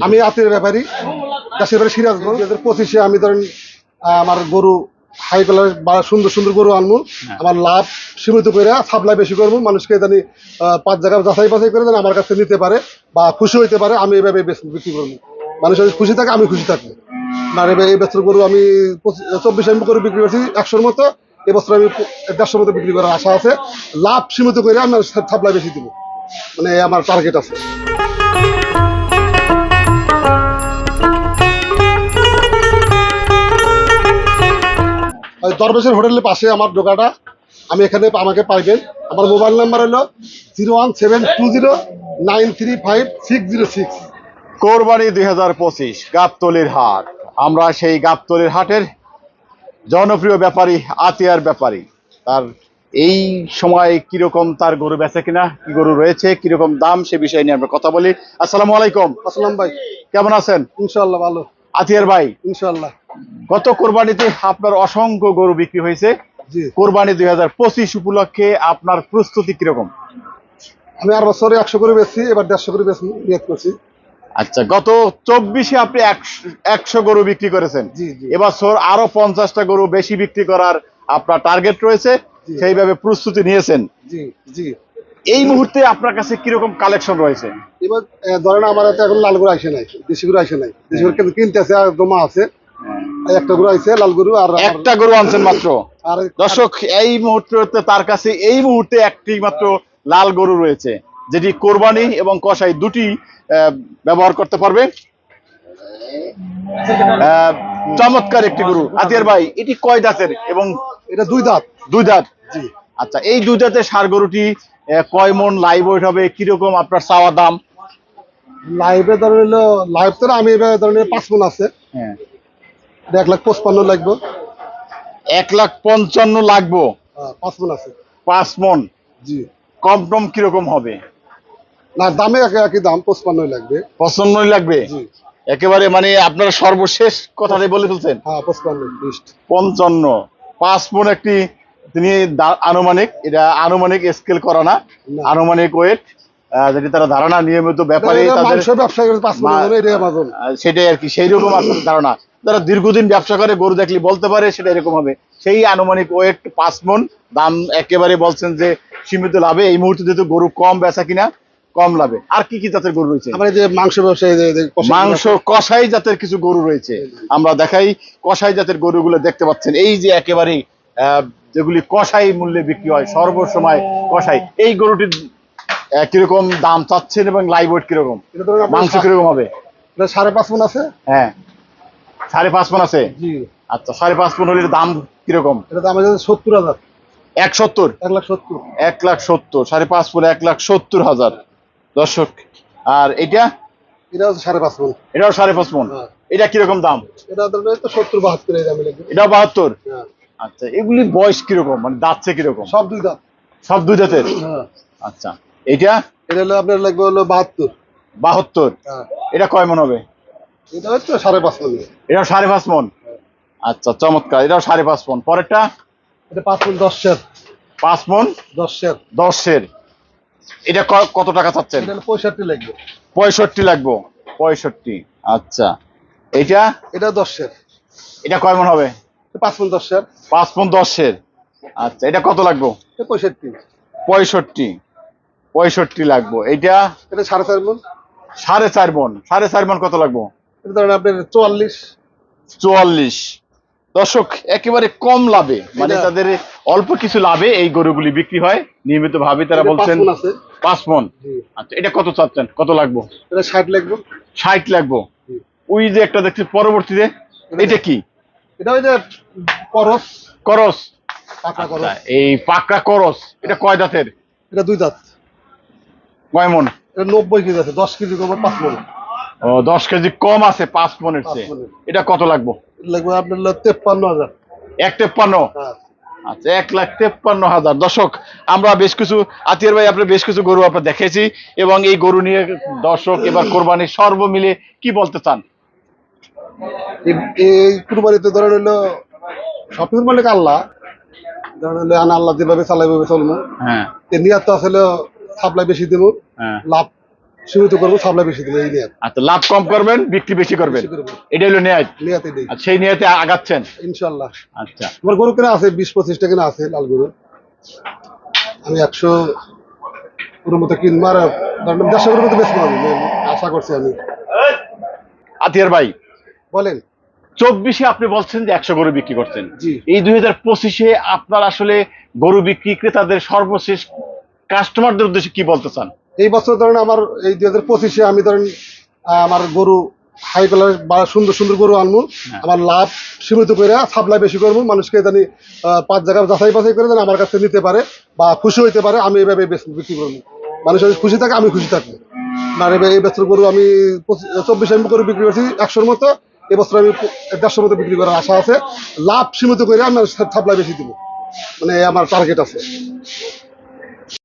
আমি আতির ব্যাপারী, চাষের ব্যাপারে সিরাজগঞ্জ। 2025-এ আমি ধরেন আমার গরু হাই কালার বা সুন্দর সুন্দর গরু আনবো, আমার লাভ সীমিত করে সাপ্লাই বেশি করবো, মানুষকে জানি 5 জায়গায় যাচাই বাছাই করে যেন আমার কাছে নিতে পারে বা খুশি হইতে পারে, আমি এইভাবে বিক্রি করবো। মানুষ যদি খুশি থাকে আমি খুশি থাকবো। আর এই বছর গরু আমি 24 আমি গরু বিক্রি করছি 100-র মতো, এবছর আমি 150-র মতো বিক্রি করার আশা আছে। লাভ সীমিত করে আমি সাপ্লাই বেশি দিব, মানে আমার টার্গেট আছে। দরবেশের হোটেলের পাশে আমার দোকানটা, আমি এখানে আমাকে পাইবেন। আমার মোবাইল নাম্বার হলো 01720935606। কোরবানি 2025 গাবতলীর হাট। আমরা সেই গাবতলীর হাটের জনপ্রিয় ব্যাপারী আতিয়ার ব্যাপারী, তার এই সময় কিরকম তার গরু বেচে কিনা, কি গরু রয়েছে, কিরকম দাম, সে বিষয় নিয়ে আমরা কথা বলি। আসসালামু আলাইকুম। আসসালাম ভাই, কেমন আছেন? ইনশাআল্লাহ ভালো। আতিয়ার ভাই, ইনশাআল্লাহ। গত কোরবানিতে আপনার অসংখ্য গরু বিক্রি হয়েছে। জি, কোরবানি 2025 উপলক্ষে আপনার প্রস্তুতি কিরকম? আমি আর বছরে 100 করে বেচছি, এবার 150 করে বেচছি নিয়ত করছি। আচ্ছা, গত 24-এ আপনি 100 গরু বিক্রি করেছেন। জি জি এবছর আরো 50টা গরু বেশি বিক্রি করার আপনার টার্গেট রয়েছে, জি সেইভাবে প্রস্তুতি নিয়েছেন। জি জি এই মুহূর্তে আপনার কাছে কিরকম কালেকশন রয়েছে? এবার ধরেন আমার হাতে এখন লাল গরু আইসে নাই, দেশি গরু আইসে নাই। দেশি গরু কিন্তু কিনতে আছে, আর জমা আছে। এই একটা গরু আইছে লাল গরু, আর একটা গরু আনছেন মাত্র। আর দর্শক, এই মুহূর্তে তার কাছে এই মুহূর্তে একটি মাত্র লাল গরু রয়েছে, যেটি কোরবানি এবং কসাই দুটি ব্যবহার করতে পারবে। চমৎকার একটি গরু। আতিয়ার ভাই, এটি কয় দাঁতের এবং এটা 2 দাঁত। 2 দাঁত? জি, আচ্ছা, এই 2 দাঁতের ষাঁড় গরুটি কয় মন লাইভ ওয়েট হবে, কিরকম আপনার চাওয়া দাম? লাইভে ধরেন হলো, লাইভ তো না, আমি এবার ধরেন 5 মণ আছে। হ্যাঁ, এটা 1,55,000 লাগবে। 1,55,000 লাগবো। 5 মণ আছে। 5 মন? জি, কম টম কিরকম হবে? না দামে একই দাম, 55 লাগবে। 55 লাগবে? জি, একেবারে মানে আপনারা সর্বশেষ কথাটাই বলে ফেলছেন। হ্যাঁ 55 লিস্ট। 55। 5 মন একটি তিনি আনুমানিক, এটা আনুমানিক স্কেল করা না, না। আনুমানিক ওয়েট, যেটি তারা ধারণা নিয়মিত ব্যাপারে তাদের মাংস ব্যবসা করে 5 মণ ধরে এটাই আমাজন। সেটাই আর কি, সেই রকম আপনার ধারণা। যারা দীর্ঘদিন ব্যবসা করে গরু দেখলে বলতে পারে সেটা এরকম হবে। সেই আনুমানিক ওয়েট 5 মন। দাম একেবারে বলছেন যে সীমিত লাভে। এই মুহূর্তে যেহেতু গরু কম বেচা কিনা, কম লাভে। আর কি কি জাতের গরু রয়েছে? আমার এই যে মাংস ব্যবসায়ী, মাংস কসাই জাতের কিছু গরু রয়েছে, আমরা দেখাই। কসাই জাতের গরুগুলো দেখতে পাচ্ছেন, এই যে একেবারে যেগুলি কসাই মূল্যে বিক্রি হয় সর্বসময় কসাই। এই গরুটির কিরকম দাম চাচ্ছেন এবং লাইভ ওয়েট কিরকম, মাংস কিরকম হবে? 5.5 মণ আছে। হ্যাঁ, 5.5 মণ আছে। জি, আচ্ছা, 5.5 মণ হলে দাম কিরকম? এটা দাম আছে 70,000। 170? 1,70,000। 1,70,000, 5.5 মণ 1,70,000। দর্শক, আর এটা? এটা হচ্ছে 5.5 মণ। এটাও 5.5 মণ। হ্যাঁ। এটা কিরকম দাম? এটা ধরেন তো 70-72 এই দামে লাগবে। এটাও 72? হ্যাঁ, আচ্ছা, এগুলির বয়স কিরকম, মানে দাঁতছে কিরকম? সব 2 দাঁত। সব 2 দাঁতের? হ্যাঁ, আচ্ছা, এটা? এটা হলো আপনার লাগবে হলো 72। 72? হ্যাঁ, এটা কয় মণ হবে? এটা হচ্ছে 5.5 মণ। এটাও 5.5 মণ? আচ্ছা, চমৎকার। এটাও 5.5 মণ। পরেরটা? এটা 5 মণ 10 সের। 5 মণ 10 সের। 10 সের। এটা কত টাকা চাচ্ছেন? এটা হলো 65 লাগবে। 65 লাগবো? 65। আচ্ছা, এটা? এটা 10 সের। এটা কয় মণ হবে? 5 মণ 10 সের। 5 মণ 10 সের। আচ্ছা, এটা কত লাগবো? এটা 65। 65 লাগবো। এইটা? এটা 4.5 মণ। 4.5 মণ। 4.5 মণ কত লাগবো? এটা ধরেন আপনার 44। 44। দর্শক, একেবারে কম লাভে, মানে তাদের অল্প কিছু লাভে এই গরুগুলি বিক্রি হয় নিয়মিত ভাবে। তারা বলছেন 5 মণ আছে। 5 মণ। জি, আচ্ছা, এটা কত চাচ্ছেন, কত লাগবো? এটা 60 লাগবে। 60 লাগবো? জি। ওই যে একটা দেখছি পরবর্তীতে, এটা কি? এটা ওই যে করস, করস? পাকা করস। আচ্ছা, এই পাকড়া করস, এটা কয় দাঁতের? এটা 2 দাঁত। কয় মণ? এটা 90 কেজি আছে, 10 কেজি কম 5 মণ। ও, 10 কেজি কম আছে 5 মণের 5 চেয়ে। মণের। এটা কত লাগবো? লাগবে আপনার 53,000। 1,53? হ্যাঁ, আচ্ছা, 1,53,000। দর্শক, আমরা বেশ কিছু, আতিয়ার ভাই আপনার বেশ কিছু গরু আপনার দেখেছি, এবং এই গরু নিয়ে দর্শক এবার কোরবানির সর্ব মিলে কি বলতে চান? এই কুরবানিতে ধরেন হলো সবকিছুর মালিক আল্লাহ। ধরেন হলো আল্লাহ যেভাবে চালাই ভাবে চলবো। হ্যাঁ, নিয়ত আসলে সাপ্লাই বেশি দেবো, হ্যাঁ। লাভ সীমিত করবো, সাপ্লাই বেশি দেবো, এই নিয়ে আচ্ছা, লাভ কম করবেন, বিক্রি বেশি করবেন, বেশি করবো, এটা হলো নিয়ত। নিয়াতে নেই আর সেই নিয়তে আগাচ্ছেন। ইনশাল্লাহ। আচ্ছা, আমার গরু কেনা আছে 20-25টা কেনা আছে লাল গরু। আমি 100 গরুর মতো কিনবো, আর ধরেন 150 গরুর মতো বেচবো আমি, আশা করছি আমি। আতিয়ার ভাই, বলেন। 24-এ আপনি বলছেন যে 100 গরু বিক্রি করছেন, জি। এই 2025-এ আপনার আসলে গরু বিক্রি ক্রেতাদের সর্বশেষ কাস্টমারদের উদ্দেশ্যে কি বলতে চান? এই বছর ধরেন আমার এই 2025-এ আমি ধরেন আমার গরু হাই কালার বা সুন্দর সুন্দর গরু আনবো, আমার লাভ সীমিত করে সাপ্লাই বেশি করবো, মানুষকে জানি 5 জায়গায় যাচাই বাছাই করে যেন আমার কাছে নিতে পারে বা খুশি হইতে পারে, আমি এইভাবে বিক্রি করবো। মানুষ যদি খুশি থাকে আমি খুশি থাকবো। আর এই বছর গরু আমি 24 আমি গরু বিক্রি করছি 100-র মতো, এবছর আমি 150-র মতো বিক্রি করার আশা আছে। লাভ সীমিত করে আমি সাপ্লাই বেশি দিব, মানে আমার টার্গেট আছে।